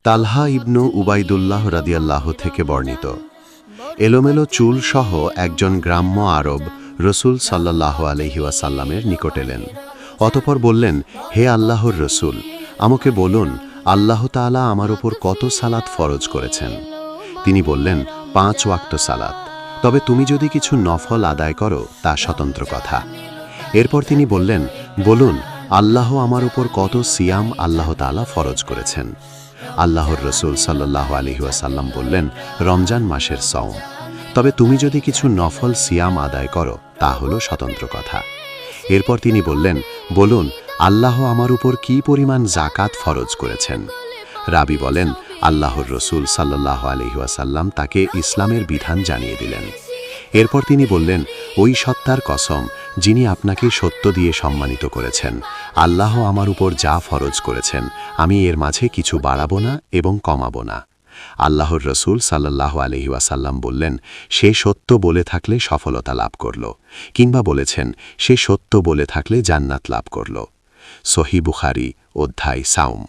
তালহা ইবনু Ubaidullah রাদিয়াল্লাহু থেকে বর্ণিত। এলোমেলো চুল সহ একজন গ্রাম্য আরব রসুল সাল্লাল্লাহু আলাইহি ওয়াসাল্লামের নিকট এলেন। অতঃপর বললেন, হে আল্লাহর রসুল, আমাকে বলুন আল্লাহ তাআলা আমার উপর কত সালাত ফরজ করেছেন। তিনি বললেন, 5 ওয়াক্ত সালাত, তবে তুমি যদি কিছু নফল আদায় করো তা স্বতন্ত্র কথা। এরপর তিনি বললেন, বলুন আল্লাহ আমার উপর কত সিয়াম আল্লাহ তাআলা ফরজ করেছেন। আল্লাহর রসুল সাল্লাল্লাহু আলাইহি ওয়াসাল্লাম বললেন, রমজান মাসের সওম, তবে তুমি যদি কিছু নফল সিয়াম আদায় করো তা হলো স্বতন্ত্র কথা। এরপর তিনি বললেন, বলুন আল্লাহ আমার উপর কি পরিমাণ যাকাত ফরজ করেছেন। রাবি বলেন, আল্লাহর রসুল সাল্লাল্লাহু আলাইহি ওয়াসাল্লাম তাকে ইসলামের বিধান জানিয়ে দিলেন। এরপর তিনি বললেন, ওই সত্তার কসম যিনি আপনাকে সত্য দিয়ে সম্মানিত করেছেন, আল্লাহ আমার উপর যা ফরজ করেছেন আমি এর মাঝে কিছু বাড়াবো না এবং কমাবো না। আল্লাহর রসুল সাল্লাল্লাহু আলাইহি ওয়াসাল্লাম বললেন, সে সত্য বলে থাকলে সফলতা লাভ করল, কিংবা বলেছেন সে সত্য বলে থাকলে জান্নাত লাভ করল। সহিহ বুখারী, অধ্যায় সাওম।